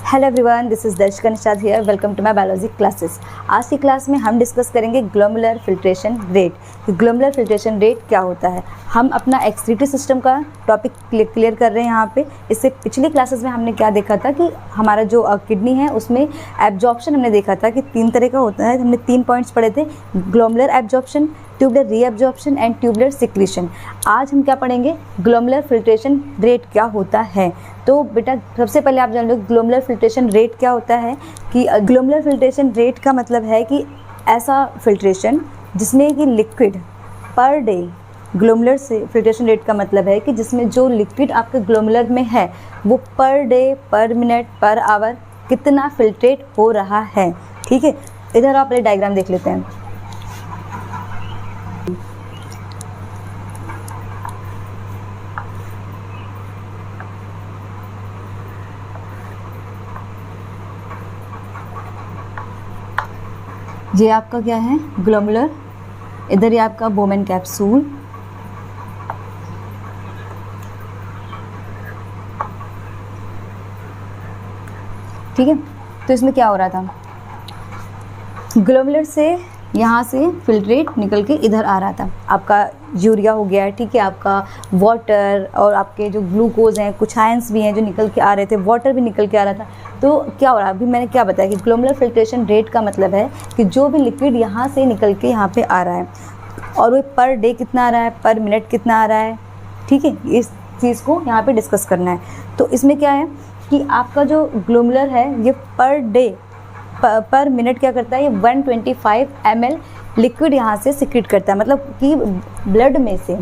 Hello everyone, this is Darshika Nishad here. Welcome to my biology classes. आज की class में हम डिस्कस करेंगे glomerular filtration rate. Glomerular filtration rate क्या होता है। हम अपना एक्सक्रीटरी सिस्टम का टॉपिक क्लियर कर रहे हैं यहाँ पे। इससे पिछली क्लासेस में हमने क्या देखा था कि हमारा जो किडनी है उसमें एब्जॉर्प्शन हमने देखा था कि 3 तरह का होता है। हमने 3 पॉइंट्स पढ़े थे, glomerular absorption, tubular reabsorption and tubular secretion. आज हम क्या पढ़ेंगे, ग्लोमेरुलर फिल्ट्रेशन रेट क्या होता है। तो बेटा सबसे पहले आप जान लो ग्लोमेरुलर फिल्ट्रेशन रेट क्या होता है। कि ग्लोमेरुलर फिल्ट्रेशन रेट का मतलब है कि ऐसा फिल्ट्रेशन जिसमें कि लिक्विड पर डे, ग्लोमेरुलर से फिल्ट्रेशन रेट का मतलब है कि जिसमें जो लिक्विड आपके ग्लोमेरुलर में है वो पर डे, पर मिनट, पर आवर कितना फिल्ट्रेट हो रहा है। ठीक है, इधर आप पहले डायग्राम देख लेते हैं। ये आपका क्या है, ग्लोमेरुलर। इधर ये आपका बोमेन कैप्सूल। ठीक है, तो इसमें क्या हो रहा था, ग्लोमेरुलर से यहाँ से फिल्ट्रेट निकल के इधर आ रहा था। आपका यूरिया हो गया, ठीक है, आपका वाटर और आपके जो ग्लूकोज हैं, कुछ आयंस भी हैं जो निकल के आ रहे थे, वाटर भी निकल के आ रहा था। तो क्या हो रहा है, अभी मैंने क्या बताया कि ग्लोमेरुलर फिल्ट्रेशन रेट का मतलब है कि जो भी लिक्विड यहाँ से निकल के यहाँ पे आ रहा है और वो पर डे कितना आ रहा है, पर मिनट कितना आ रहा है। ठीक है, इस चीज़ को यहाँ पे डिस्कस करना है। तो इसमें क्या है कि आपका जो ग्लोमेरुलर है ये पर डे पर मिनट क्या करता है, ये 125 ml लिक्विड यहाँ से सिक्रीट करता है। मतलब कि ब्लड में से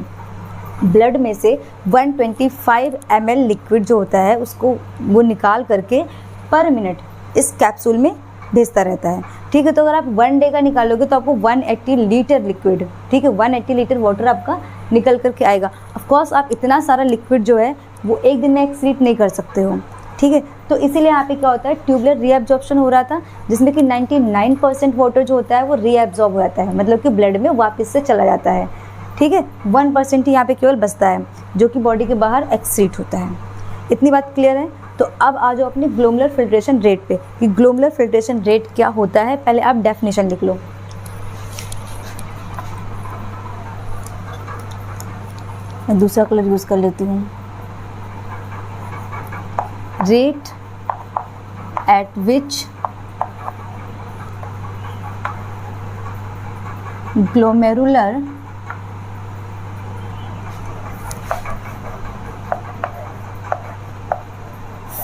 125 ml लिक्विड जो होता है उसको वो निकाल करके पर मिनट इस कैप्सूल में भेजता रहता है। ठीक है, तो अगर आप 1 डे का निकालोगे तो आपको 180 लीटर लिक्विड, ठीक है, 180 लीटर वाटर आपका निकल करके आएगा। ऑफकोर्स आप इतना सारा लिक्विड जो है वो एक दिन में एक्सक्रीट नहीं कर सकते हो। ठीक है, तो इसीलिए यहाँ पे क्या होता है, ट्यूबुलर रीएब्जॉर्प्शन हो रहा था जिसमें कि 99% वाटर जो होता है वो रीएब्जॉर्ब हो जाता है, मतलब कि ब्लड में वापस से चला जाता है। ठीक है, 1% ही यहाँ पे केवल बचता है जो कि बॉडी के बाहर एक्सक्रीट होता है। इतनी बात क्लियर है। तो अब आ जाओ अपने ग्लोमेरुलर फिल्ट्रेशन रेट पे कि ग्लोमेरुलर फिल्ट्रेशन रेट क्या होता है। पहले आप डेफिनेशन लिख लो। मैं दूसरा कलर यूज़ कर लेती हूँ। Rate at which glomerular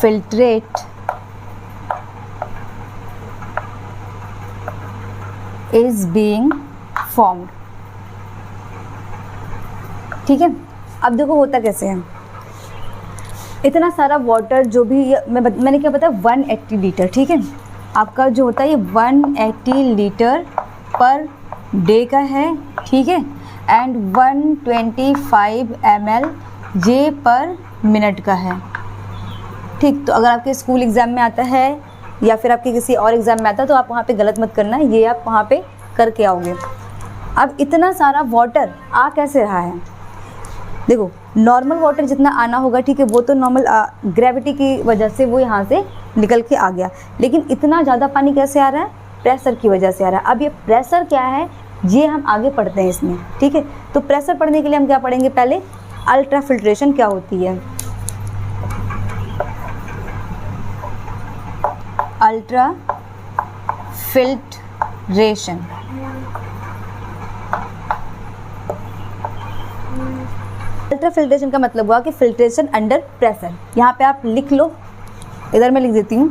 filtrate is being formed। ठीक है, अब देखो होता कैसे है, इतना सारा वाटर जो भी मैंने क्या बताया 180 लीटर। ठीक है, आपका जो होता है ये 180 लीटर पर डे का है। ठीक है, एंड 125 ml ये पर मिनट का है। ठीक, तो अगर आपके स्कूल एग्ज़ाम में आता है या फिर आपके किसी और एग्ज़ाम में आता है तो आप वहाँ पे गलत मत करना, ये आप वहाँ पे करके आओगे। अब इतना सारा वाटर आ कैसे रहा है, देखो नॉर्मल वाटर जितना आना होगा, ठीक है, वो तो नॉर्मल ग्रेविटी की वजह से वो यहाँ से निकल के आ गया। लेकिन इतना ज़्यादा पानी कैसे आ रहा है, प्रेशर की वजह से आ रहा है। अब ये प्रेशर क्या है ये हम आगे पढ़ते हैं इसमें। ठीक है, तो प्रेशर पढ़ने के लिए हम क्या पढ़ेंगे, पहले अल्ट्रा फिल्ट्रेशन क्या होती है। अल्ट्रा फिल्ट्रेशन, अल्ट्रा फिल्ट्रेशन का मतलब हुआ कि फिल्ट्रेशन अंडर प्रेशर। यहाँ पे आप लिख लो, इधर मैं लिख देती हूँ,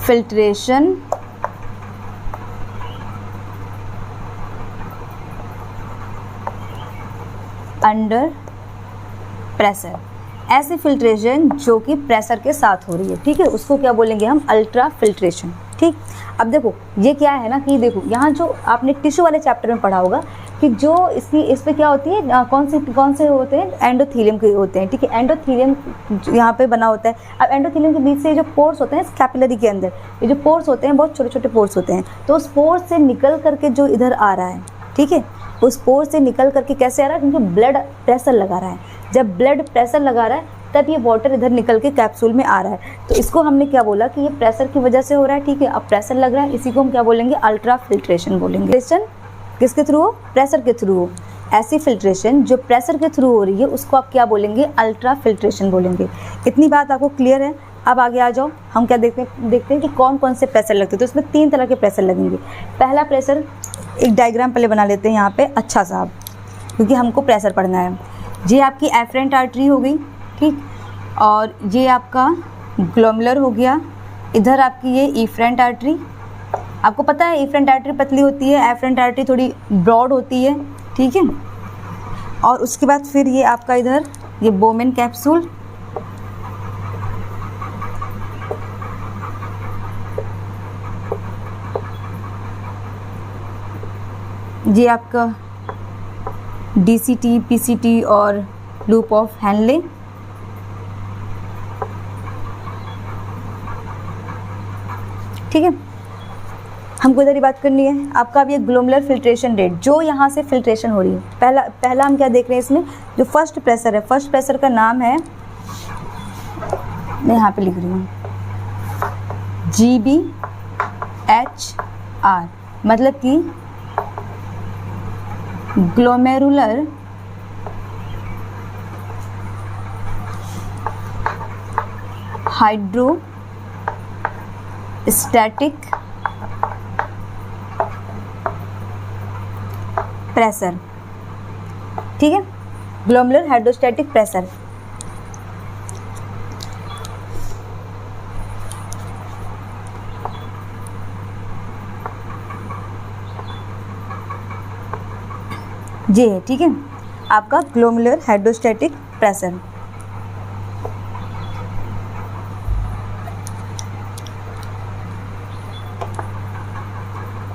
फिल्ट्रेशन अंडर प्रेशर। ऐसी फिल्ट्रेशन जो कि प्रेशर के साथ हो रही है, ठीक है, उसको क्या बोलेंगे हम, अल्ट्रा फिल्ट्रेशन। ठीक, अब देखो ये क्या है ना कि देखो यहाँ जो आपने टिश्यू वाले चैप्टर में पढ़ा होगा कि जो इस पे क्या होती है, कौन से होते हैं, एंडोथीलियम के होते हैं। ठीक है, एंडोथीलियम यहाँ पे बना होता है। अब एंडोथीलियम के बीच से जो पोर्स होते हैं कैपिलरी के अंदर, ये जो पोर्स होते हैं बहुत छोटे छोटे पोर्स होते हैं, तो उस पोर्स से निकल करके जो इधर आ रहा है, ठीक है, उस पोर से निकल करके कैसे आ रहा है, क्योंकि ब्लड प्रेशर लगा रहा है। जब ब्लड प्रेशर लगा रहा है तब ये वाटर इधर निकल के कैप्सूल में आ रहा है। तो इसको हमने क्या बोला कि ये प्रेशर की वजह से हो रहा है, ठीक है। अब प्रेशर लग रहा है, इसी को हम क्या बोलेंगे, अल्ट्रा फिल्ट्रेशन बोलेंगे। फिल्ट्रेशन किसके थ्रू हो, प्रेशर के थ्रू हो। ऐसी फिल्ट्रेशन जो प्रेशर के थ्रू हो रही है उसको आप क्या बोलेंगे, अल्ट्रा फिल्ट्रेशन बोलेंगे। इतनी बात आपको क्लियर है। अब आगे आ जाओ, हम क्या देखते हैं कि कौन कौन से प्रेशर लगते हैं। तो इसमें 3 तरह के प्रेशर लगेंगे। पहला प्रेशर, एक डायग्राम पहले बना लेते हैं यहाँ पे अच्छा सा, क्योंकि हमको प्रेशर पढ़ना है। ये आपकी एफरेंट आर्टरी हो गई, ठीक, और ये आपका ग्लोमेरुलर हो गया। इधर आपकी ये इफरेंट आर्टरी, आपको पता है इफरेंट आर्टरी पतली होती है, एफरेंट आर्टरी थोड़ी ब्रॉड होती है, ठीक है। और उसके बाद फिर ये आपका इधर ये बोमेन कैप्सूल, ये आपका डीसीटी, पीसीटी और लूप ऑफ हैनले, ठीक है। हमको इधर ही बात करनी है आपका अब ये ग्लोमेरुलर फिल्ट्रेशन रेट, जो यहाँ से फिल्ट्रेशन हो रही है। पहला हम क्या देख रहे हैं इसमें, जो फर्स्ट प्रेशर है, फर्स्ट प्रेशर का नाम है, मैं यहाँ पे लिख रही हूँ GBHR, मतलब कि ग्लोमेरुलर हाइड्रोस्टैटिक प्रेशर, ठीक है, ग्लोमेरुलर हाइड्रोस्टैटिक प्रेशर। ये है, ठीक है, आपका ग्लोमेरुलर हाइड्रोस्टैटिक प्रेशर।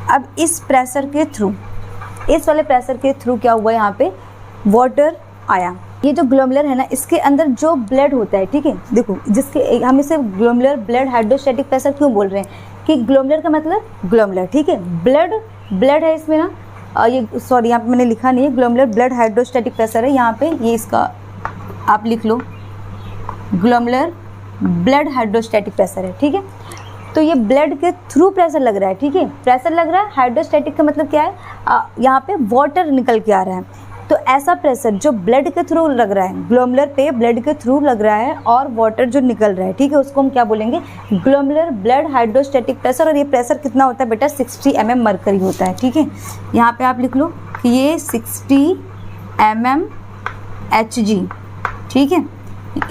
अब इस प्रेशर के थ्रू, इस वाले प्रेशर के थ्रू क्या हुआ, यहाँ पे वाटर आया। ये जो ग्लोमेरुलर है ना, इसके अंदर जो ब्लड होता है, ठीक है, देखो जिसके हम इसे ग्लोमेरुलर ब्लड हाइड्रोस्टैटिक प्रेशर क्यों बोल रहे हैं, कि ग्लोमेरुलर का मतलब ग्लोमेरुलर, ठीक है, ब्लड है इसमें ना, ये सॉरी यहाँ पे मैंने लिखा नहीं है, ग्लोमेरुलर ब्लड हाइड्रोस्टैटिक प्रेशर है यहाँ पे, ये इसका आप लिख लो, ग्लोमेरुलर ब्लड हाइड्रोस्टैटिक प्रेशर है, ठीक है। तो ये ब्लड के थ्रू प्रेशर लग रहा है, ठीक है, प्रेशर लग रहा है। हाइड्रोस्टैटिक का मतलब क्या है, यहाँ पे वाटर निकल के आ रहा है। तो ऐसा प्रेशर जो ब्लड के थ्रू लग रहा है, ग्लोमेरुलर पे ब्लड के थ्रू लग रहा है और वाटर जो निकल रहा है, ठीक है, उसको हम क्या बोलेंगे, ग्लोमेरुलर ब्लड हाइड्रोस्टैटिक प्रेशर। और ये प्रेशर कितना होता है बेटा, 60 mm मरकरी होता है, ठीक है। यहाँ पे आप लिख लो कि ये 60 mm Hg, ठीक है,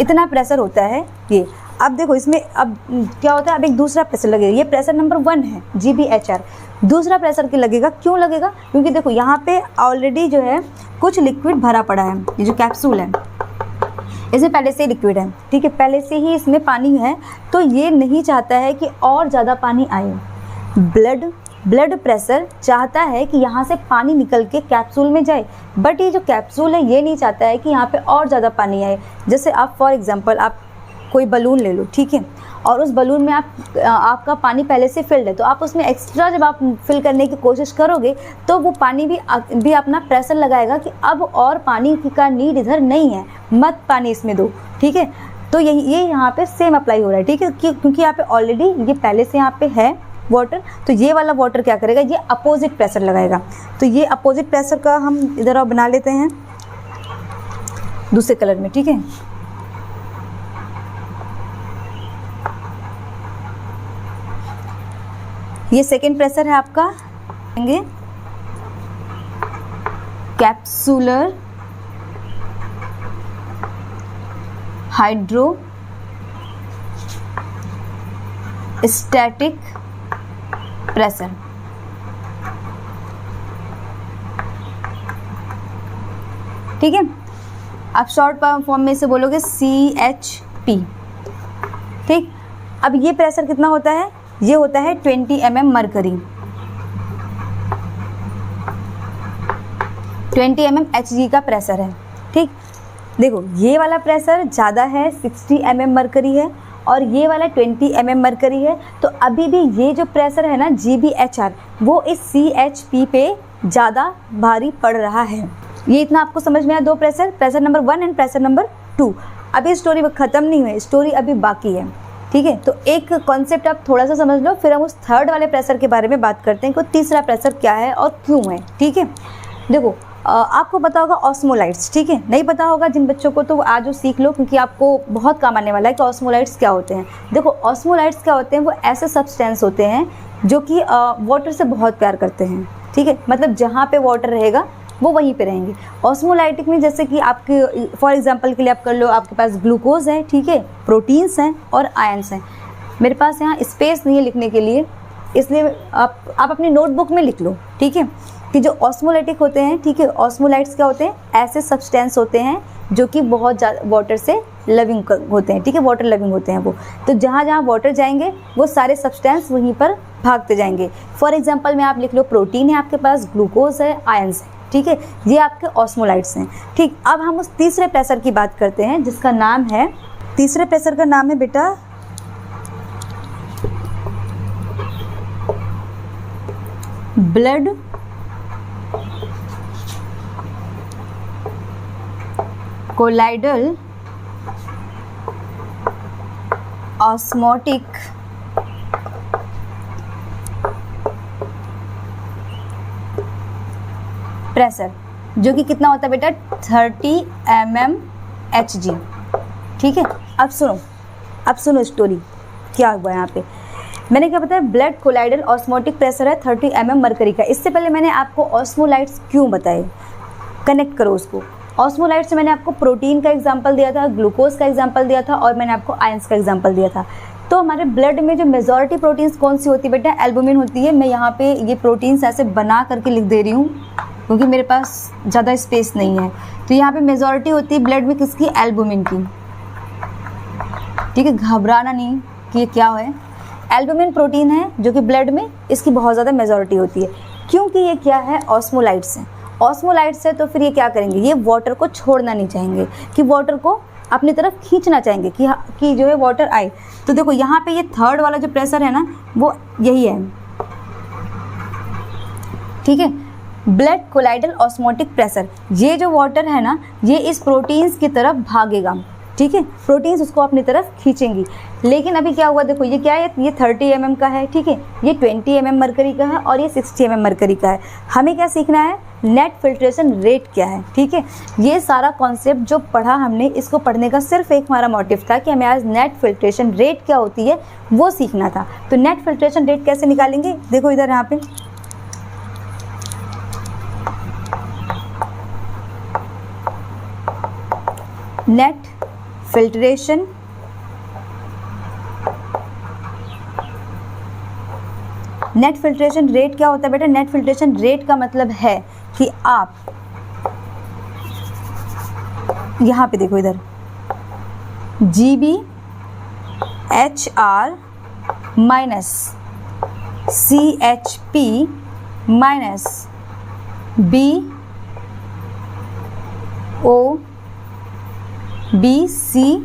इतना प्रेशर होता है ये। अब देखो इसमें अब क्या होता है, अब एक दूसरा प्रेशर लगेगा, ये प्रेशर नंबर 1 है GBHR। दूसरा प्रेशर के लगेगा, क्यों लगेगा, क्योंकि देखो यहाँ पे ऑलरेडी जो है कुछ लिक्विड भरा पड़ा है। ये जो कैप्सूल है इसमें पहले से ही लिक्विड है, ठीक है, पहले से ही इसमें पानी है। तो ये नहीं चाहता है कि और ज़्यादा पानी आए। ब्लड प्रेशर चाहता है कि यहाँ से पानी निकल के कैप्सूल में जाए, बट ये जो कैप्सूल है ये नहीं चाहता है कि यहाँ पे और ज़्यादा पानी आए। जैसे आप फॉर एग्जांपल आप कोई बलून ले लो, ठीक है, और उस बलून में आपका पानी पहले से फिल्ड है, तो आप उसमें एक्स्ट्रा जब आप फिल करने की कोशिश करोगे तो वो पानी भी अपना प्रेशर लगाएगा कि अब और पानी का नीड इधर नहीं है, मत पानी इसमें दो, ठीक है। तो ये यहाँ पे सेम अप्लाई हो रहा है, ठीक है, क्योंकि यहाँ पे ऑलरेडी ये पहले से यहाँ पे है वाटर, तो ये वाला वाटर क्या करेगा, ये अपोजिट प्रेशर लगाएगा। तो ये अपोजिट प्रेशर का हम इधर और बना लेते हैं दूसरे कलर में, ठीक है। ये सेकेंड प्रेशर है आपका, कैप्सूलर हाइड्रोस्टैटिक प्रेशर, ठीक है। आप शॉर्ट फॉर्म में से बोलोगे CHP, ठीक। अब ये प्रेशर कितना होता है, ये होता है 20 mm मरकरी, 20 mm Hg का प्रेशर है, ठीक। देखो ये वाला प्रेशर ज़्यादा है, 60 mm मरकरी है, और ये वाला 20 mm मरकरी है, तो अभी भी ये जो प्रेशर है ना GBHR, वो इस CHP पे ज़्यादा भारी पड़ रहा है। ये इतना आपको समझ में आया, दो pressure, pressure number 1 and pressure number 2। अभी स्टोरी ख़त्म नहीं हुई, स्टोरी अभी बाकी है, ठीक है। तो एक कॉन्सेप्ट आप थोड़ा सा समझ लो, फिर हम उस थर्ड वाले प्रेशर के बारे में बात करते हैं कि तीसरा प्रेशर क्या है और क्यों है, ठीक है। देखो आपको पता होगा ऑस्मोलाइट्स, ठीक है, नहीं पता होगा जिन बच्चों को तो आज वो सीख लो, क्योंकि आपको बहुत काम आने वाला है कि ऑस्मोलाइट्स क्या होते हैं। देखो ऑस्मोलाइट्स क्या होते हैं, वो ऐसे सब्सटेंस होते हैं जो कि वाटर से बहुत प्यार करते हैं, ठीक है, मतलब जहाँ पे वाटर रहेगा वो वहीं पे रहेंगे। ऑस्मोलाइटिक में जैसे कि आपके फॉर एग्जांपल के लिए आप कर लो, आपके पास ग्लूकोज है, ठीक है, प्रोटीन्स हैं और आयंस हैं। मेरे पास यहाँ स्पेस नहीं है लिखने के लिए, इसलिए आप अपनी नोटबुक में लिख लो, ठीक है, कि जो ऑस्मोलाइटिक होते हैं, ठीक है, ऑस्मोलाइट्स क्या होते हैं, ऐसे सब्सटेंस होते हैं जो कि बहुत ज़्यादा वाटर से लविंग होते हैं, ठीक है, वाटर लविंग होते हैं वो। तो जहाँ जहाँ वाटर जाएंगे वो सारे सब्सटेंस वहीं पर भागते जाएंगे। फॉर एग्जांपल में आप लिख लो, प्रोटीन है आपके पास, ग्लूकोज है, आयंस है, ठीक है, ये आपके ऑस्मोलाइट्स हैं, ठीक। अब हम उस तीसरे प्रेशर की बात करते हैं जिसका नाम है, तीसरे प्रेशर का नाम है बेटा ब्लड कोलाइडल ऑस्मोटिक प्रेशर, जो कि कितना होता है बेटा 30 mmHg, ठीक है। अब सुनो स्टोरी क्या हुआ यहाँ पे। मैंने क्या बताया, ब्लड कोलाइडल ऑस्मोटिक प्रेशर है 30 mm मरकरी का। इससे पहले मैंने आपको ऑस्मोलाइट्स क्यों बताए, कनेक्ट करो उसको। ऑस्मोलाइट्स से मैंने आपको प्रोटीन का एग्जांपल दिया था, ग्लूकोज का एग्जांपल दिया था और मैंने आपको आयंस का एग्जांपल दिया था। तो हमारे ब्लड में जो मेजॉरिटी प्रोटीन्स कौन सी होती है बेटा, एल्बुमिन होती है। मैं यहाँ पे ये प्रोटीन्स ऐसे बना करके लिख दे रही हूँ क्योंकि मेरे पास ज़्यादा स्पेस नहीं है। तो यहाँ पे मेजॉरिटी होती है ब्लड में किसकी, एल्बुमिन की, ठीक है, घबराना नहीं कि ये क्या है। एल्बुमिन प्रोटीन है जो कि ब्लड में इसकी बहुत ज़्यादा मेजॉरिटी होती है, क्योंकि ये क्या है, ऑस्मोलाइट्स हैं। ऑस्मोलाइट्स है तो फिर ये क्या करेंगे, ये वाटर को छोड़ना नहीं चाहेंगे, कि वाटर को अपनी तरफ खींचना चाहेंगे कि जो है वाटर आए। तो देखो यहाँ पे ये थर्ड वाला जो प्रेशर है ना, वो यही है, ठीक है, ब्लड कोलाइडल ऑस्मोटिक प्रेशर। ये जो वाटर है ना, ये इस प्रोटीन्स की तरफ भागेगा, ठीक है, प्रोटीन्स उसको अपनी तरफ खींचेंगी। लेकिन अभी क्या हुआ, देखो ये क्या है, ये 30 mm का है, ठीक है, ये 20 mm मरकरी का है और ये 60 mm मरकरी का है। हमें क्या सीखना है, नेट फिल्ट्रेशन रेट क्या है, ठीक है। ये सारा कॉन्सेप्ट जो पढ़ा हमने, इसको पढ़ने का सिर्फ एक हमारा मोटिव था कि हमें आज नेट फिल्ट्रेशन रेट क्या होती है वो सीखना था। तो नेट फिल्ट्रेशन रेट कैसे निकालेंगे, देखो इधर यहाँ पे नेट फिल्ट्रेशन रेट क्या होता है बेटा, नेट फिल्ट्रेशन रेट का मतलब है कि आप यहाँ पे देखो इधर GBHR minus CHP minus BCOP,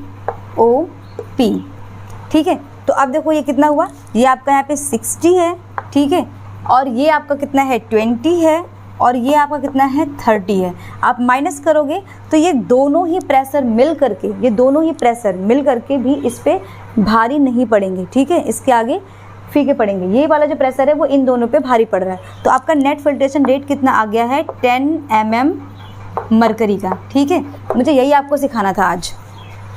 ठीक है। तो अब देखो ये कितना हुआ, ये आपका यहाँ पे 60 है, ठीक है, और ये आपका कितना है 20 है और ये आपका कितना है 30 है। आप माइनस करोगे तो ये दोनों ही प्रेशर मिल करके भी इस पे भारी नहीं पड़ेंगे, ठीक है, इसके आगे फीके पड़ेंगे। ये वाला जो प्रेशर है वो इन दोनों पे भारी पड़ रहा है। तो आपका नेट फिल्ट्रेशन रेट कितना आ गया है, 10 mm मरकरी का, ठीक है। मुझे यही आपको सिखाना था आज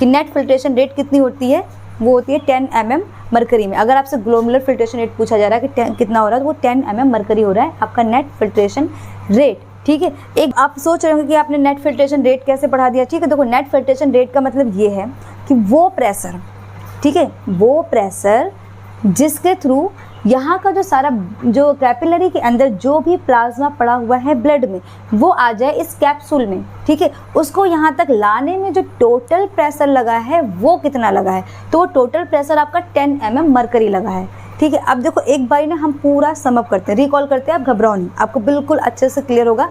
कि नेट फिल्ट्रेशन रेट कितनी होती है, वो होती है 10 mm मरकरी में। अगर आपसे ग्लोमेरुलर फिल्ट्रेशन रेट पूछा जा रहा है कि कितना हो रहा है, तो वो 10 mm मरकरी हो रहा है आपका नेट फिल्ट्रेशन रेट, ठीक है। एक आप सोच रहे होंगे कि आपने नेट फिल्ट्रेशन रेट कैसे पढ़ा दिया, ठीक है। देखो नेट फिल्ट्रेशन रेट का मतलब ये है कि वो प्रेशर, ठीक है, वो प्रेशर जिसके थ्रू यहाँ का जो सारा जो कैपिलरी के अंदर जो भी प्लाज्मा पड़ा हुआ है ब्लड में, वो आ जाए इस कैप्सूल में, ठीक है। उसको यहाँ तक लाने में जो टोटल प्रेशर लगा है वो कितना लगा है, तो टोटल प्रेशर आपका 10 mm मरकरी लगा है, ठीक है। अब देखो एक बारी ना हम पूरा समअप करते हैं, रिकॉल करते हैं, आप घबराओ नहीं, आपको बिल्कुल अच्छे से क्लियर होगा।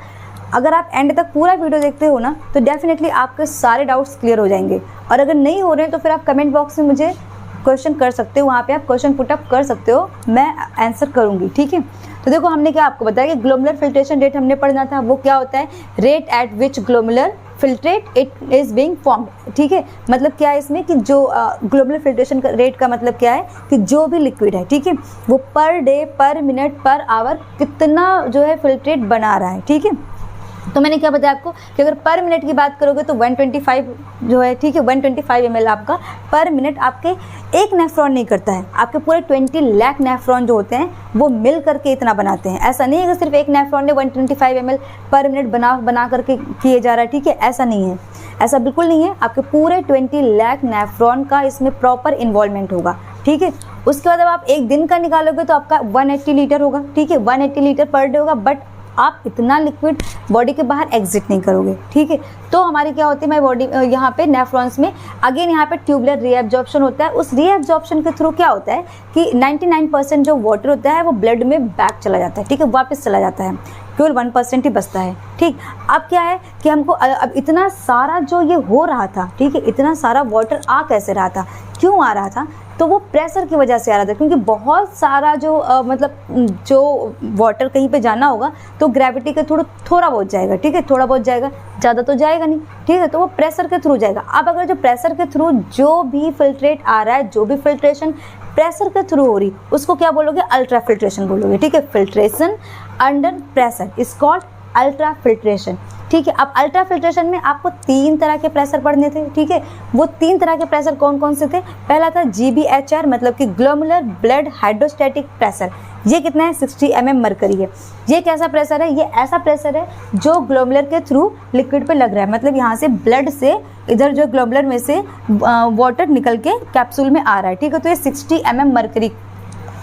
अगर आप एंड तक पूरा वीडियो देखते हो ना तो डेफिनेटली आपके सारे डाउट्स क्लियर हो जाएंगे, और अगर नहीं हो रहे हैं तो फिर आप कमेंट बॉक्स में मुझे क्वेश्चन कर सकते हो, वहाँ पे आप क्वेश्चन पुट अप कर सकते हो, मैं आंसर करूँगी, ठीक है। तो देखो हमने क्या आपको बताया कि ग्लोमेरुलर फिल्ट्रेशन रेट हमने पढ़ना था, वो क्या होता है, rate at which glomerular filtrate it is being formed, ठीक है। मतलब क्या है इसमें कि जो ग्लोमेरुलर फिल्ट्रेशन का रेट का मतलब क्या है कि जो भी लिक्विड है, ठीक है, वो पर डे, पर मिनट, पर आवर कितना जो है फिल्ट्रेट बना रहा है, ठीक है। तो मैंने क्या बताया आपको कि अगर पर मिनट की बात करोगे तो 125 जो है, ठीक है, 125 ml आपका पर मिनट आपके एक नेफ्रॉन नहीं करता है, आपके पूरे 20 लाख नेफ्रॉन जो होते हैं वो मिल करके इतना बनाते हैं। ऐसा नहीं है कि सिर्फ एक नेफ्रॉन ने 125 ml पर मिनट बना करके किए जा रहा है, ठीक है, ऐसा नहीं है, ऐसा बिल्कुल नहीं है। आपके पूरे 20 लाख नेफ्रॉन का इसमें प्रॉपर इन्वॉल्वमेंट होगा, ठीक है। उसके बाद अब आप एक दिन का निकालोगे तो आपका 180 लीटर होगा, ठीक है, 180 लीटर पर डे होगा, बट आप इतना लिक्विड बॉडी के बाहर एग्जिट नहीं करोगे, ठीक है। तो हमारी क्या होती है, हमारी बॉडी यहाँ पे नेफ्रॉन्स में अगेन यहाँ पे ट्यूबुलर रीएब्जॉर्प्शन होता है। उस रीएब्जॉर्प्शन के थ्रू क्या होता है कि 99% जो वाटर होता है वो ब्लड में बैक चला जाता है, ठीक है, वापस चला जाता है, केवल 1% ही बचता है, ठीक। अब क्या है कि हमको अब इतना सारा जो ये हो रहा था, ठीक है, इतना सारा वाटर आ कैसे रहा था, क्यों आ रहा था, तो वो प्रेशर की वजह से आ रहा था, क्योंकि बहुत सारा जो मतलब जो वाटर कहीं पे जाना होगा तो ग्रेविटी के थोड़ा बहुत जाएगा, ठीक है, थोड़ा बहुत जाएगा, ज़्यादा तो जाएगा नहीं, ठीक है, तो वो प्रेशर के थ्रू जाएगा। अब अगर जो प्रेशर के थ्रू जो भी फिल्ट्रेट आ रहा है, जो भी फिल्ट्रेशन प्रेशर के थ्रू हो रही, उसको क्या बोलोगे, अल्ट्रा फिल्ट्रेशन बोलोगे, ठीक है। Filtration under pressure is called ultra filtration, ठीक है। अब अल्ट्रा फिल्ट्रेशन में आपको 3 तरह के प्रेशर पढ़ने थे, ठीक है। वो 3 तरह के प्रेशर कौन कौन से थे, पहला था GBHR मतलब कि ग्लोमेरुलर ब्लड हाइड्रोस्टैटिक प्रेशर, ये कितना है 60 mm मरकरी है। ये कैसा प्रेशर है, ये ऐसा प्रेशर है जो ग्लोमेरुलर के थ्रू लिक्विड पे लग रहा है, मतलब यहाँ से ब्लड से इधर जो ग्लोमेरुलर में से वाटर निकल के कैप्सूल में आ रहा है, ठीक है। तो ये 60 mm मरकरी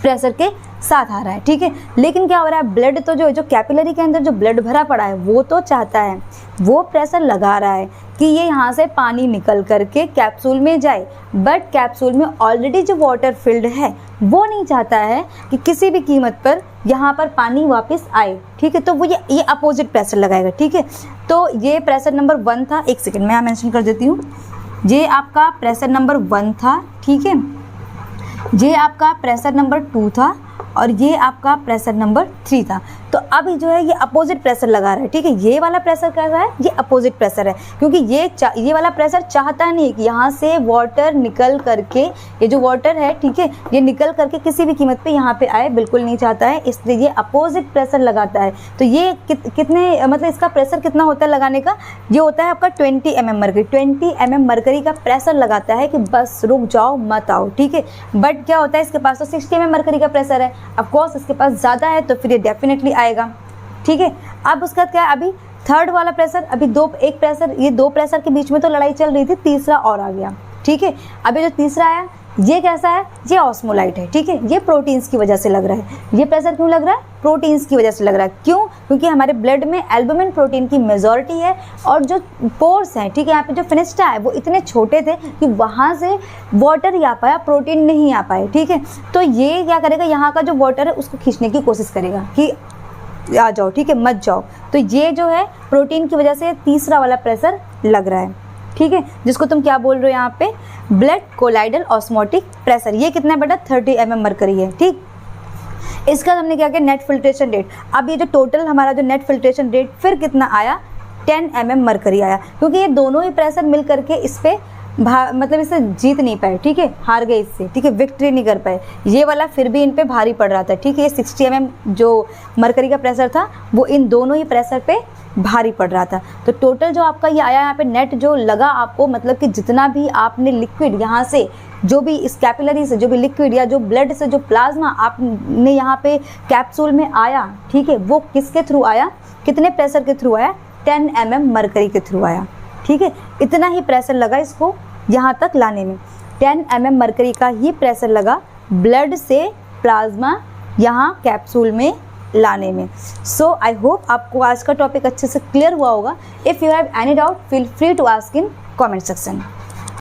प्रेशर के साथ आ रहा है, ठीक है। लेकिन क्या हो रहा है, ब्लड तो जो कैपिलरी के अंदर जो ब्लड भरा पड़ा है वो तो चाहता है, वो प्रेशर लगा रहा है कि ये यहाँ से पानी निकल करके कैप्सूल में जाए, बट कैप्सूल में ऑलरेडी जो वाटर फिल्ड है वो नहीं चाहता है कि किसी भी कीमत पर यहाँ पर पानी वापस आए, ठीक है। तो वो ये अपोजिट प्रेशर लगाएगा, ठीक है। तो ये प्रेशर नंबर 1 था, एक सेकेंड मैं यहाँ मेंशन कर देती हूँ, ये आपका प्रेशर नंबर 1 था, ठीक है। ये आपका प्रेशर नंबर 2 था और ये आपका प्रेशर नंबर 3 था। तो अब जो है ये अपोजिट प्रेशर लगा रहा है, ठीक है। ये वाला प्रेशर कैसा है, ये अपोजिट प्रेशर है, क्योंकि ये वाला प्रेशर चाहता नहीं कि यहाँ से वाटर निकल करके, ये जो वाटर है, ठीक है, ये निकल करके किसी भी कीमत पे यहाँ पे आए, बिल्कुल नहीं चाहता है, इसलिए ये अपोजिट प्रेशर लगाता है। तो ये कितने मतलब इसका प्रेशर कितना होता है लगाने का, ये होता है आपका 20 mm मरकरी, 20 mm मरकरी का प्रेशर लगाता है कि बस रुक जाओ मत आओ, ठीक है। बट क्या होता है, इसके पास तो 60 mm मरकरी का प्रेशर है, ऑफकोर्स इसके पास ज़्यादा है तो फिर ये डेफिनेटली आएगा, ठीक है। अब उसका क्या है, अभी थर्ड वाला प्रेशर, अभी एक प्रेशर, ये 2 प्रेशर के बीच में तो लड़ाई चल रही थी, तीसरा और आ गया, ठीक है। अभी जो तीसरा आया ये कैसा है, ये ऑस्मोलाइट है, ठीक है। ये प्रोटीन्स की वजह से लग रहा है। ये प्रेशर क्यों लग रहा है, प्रोटीन्स की वजह से लग रहा है। क्यों, क्योंकि हमारे ब्लड में एल्बुमिन प्रोटीन की मेजॉरिटी है और जो पोर्स हैं, ठीक है, यहाँ पे जो फिनिस्टा है वो इतने छोटे थे कि वहाँ से वाटर ही आ पाया, प्रोटीन नहीं आ पाए, ठीक है। तो ये क्या करेगा, यहाँ का जो वाटर है उसको खींचने की कोशिश करेगा कि आ जाओ, ठीक है, मत जाओ। तो ये जो है प्रोटीन की वजह से तीसरा वाला प्रेशर लग रहा है, ठीक है, जिसको तुम क्या बोल रहे हो यहाँ पे, ब्लड कोलाइडल ऑस्मोटिक प्रेशर। ये कितना बेटा 30 mm मरकरी है, ठीक। इसका हमने क्या किया, नेट फिल्ट्रेशन रेट। अब ये जो टोटल हमारा जो नेट फिल्ट्रेशन रेट फिर कितना आया, 10 mm मरकरी आया, क्योंकि ये दोनों ही प्रेशर मिल करके इस पर मतलब इसे जीत नहीं पाए, ठीक है, हार गए इससे, ठीक है, विक्ट्री नहीं कर पाए। ये वाला फिर भी इन पे भारी पड़ रहा था, ठीक है। ये 60 mm जो मरकरी का प्रेशर था वो इन दोनों ही प्रेशर पे भारी पड़ रहा था। तो टोटल जो आपका ये आया यहाँ पे नेट जो लगा आपको, मतलब कि जितना भी आपने लिक्विड यहाँ से जो भी इस कैपिलरी से जो भी लिक्विड या जो ब्लड से जो प्लाज्मा आपने यहाँ पे कैप्सूल में आया, ठीक है, वो किसके थ्रू आया, कितने प्रेशर के थ्रू आया, 10 mm मरकरी के थ्रू आया, ठीक है। इतना ही प्रेशर लगा इसको यहाँ तक लाने में, 10 mm मरकरी का ही प्रेशर लगा ब्लड से प्लाज्मा यहाँ कैप्सूल में लाने में। सो आई होप आपको आज का टॉपिक अच्छे से क्लियर हुआ होगा। If you have any doubt feel free to ask in comment section.